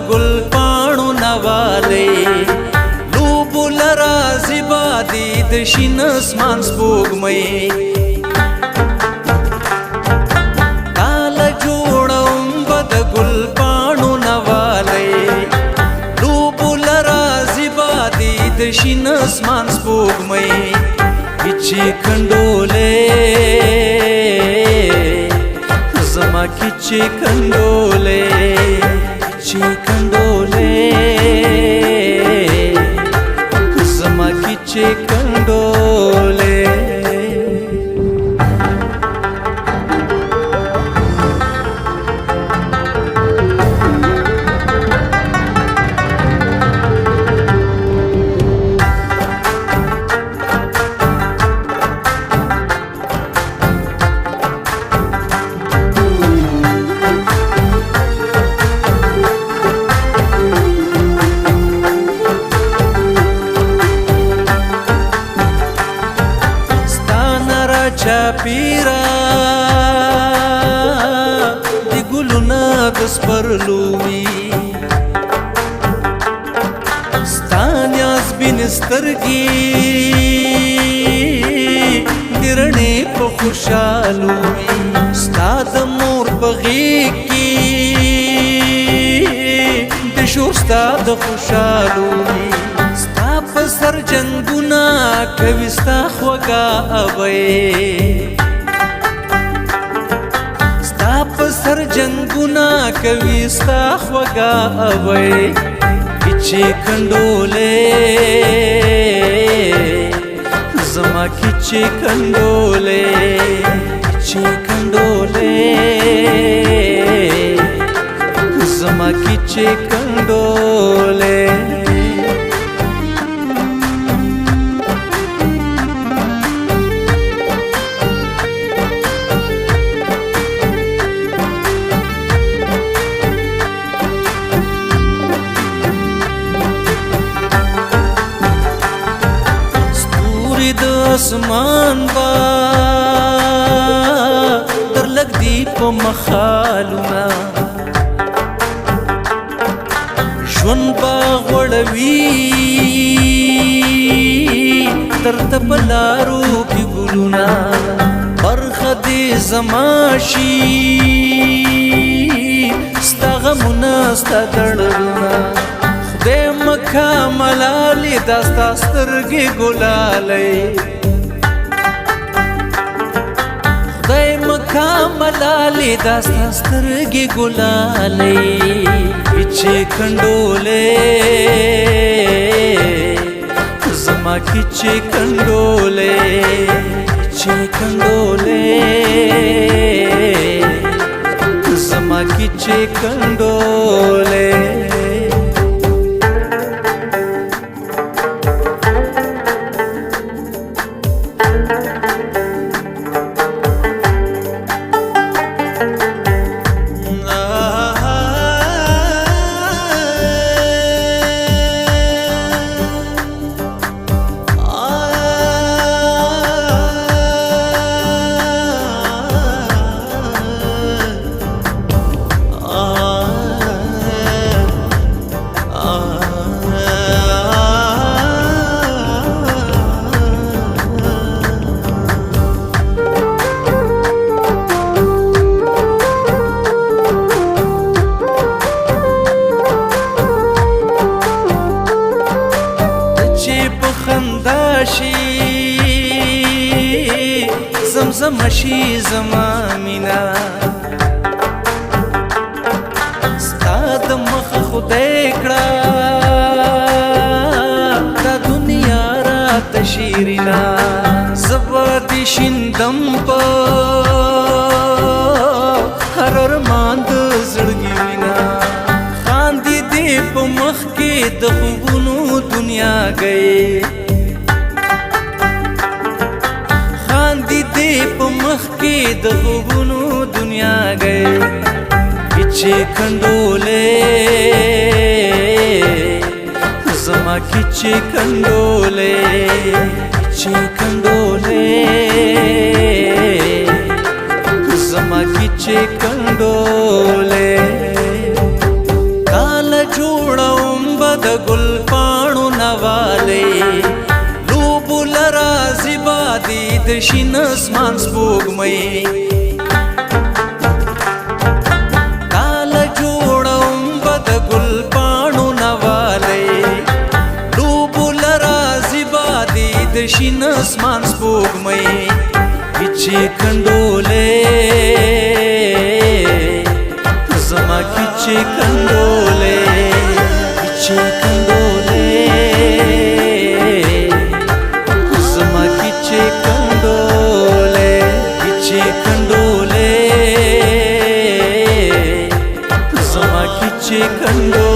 गुल पाणु नवाले लूबुल राजी बादी दशिन अस्मान स्पोगमय काल जोड़म बद गुल पाणु नवाले लूबुल राजी बादी दशिन अस्मान स्पोगमय किचे खंडोले जमा किचे खंडोले कंडोले जमा किचे कंडोले चापीरा दी गुलुना दस्परलुवी स्तान्यास बिनस्तरगी दिरने को खुशालुवी स्ताद मोर बगीकी दिशोर स्ताद खुशालुवी सर जंगुना कविस्ता ख्वगा अबे स्ताप सर जंगुना कविस्ता ख्वगा अबे किचे खंडोले जमा किचे खंडोले जमा किचे खंडोले आसमान बा तर लग दीप मखालुना श्वन बा वड़वी तर तपलारू की गुलुना बरखदे जमाशी स्तागमुना स्तादड़ना दे मखा मलाली दास्ता स्तरगे गुलाले दे मखा मलाली दास्ता स्तरगे गुलाले किचे खंडोले जमा किचे खंडोले जमा किचे खंडोले زمزم شي زما مینا شیرینا زبا دی شیندم په هر ارمان د زړګي وینا خاندي دې په مخ کې د خوبونو دنیا گئے خاندي دې په مخ کې د خوبونو دنیا گئے کچې کندولې زما کچې کندولې کچې کندولې زما کچې کندولې کال جوړوم بد ګل پاڼو نوالې لوبو لرازي بادي د شین اسمان سپوږمۍ د شین اسمان سپوږمۍ کچې کندولې زما کچې کندولې کچې کندولې زما کچې کندولې کچې کندولې زما کچې کندولې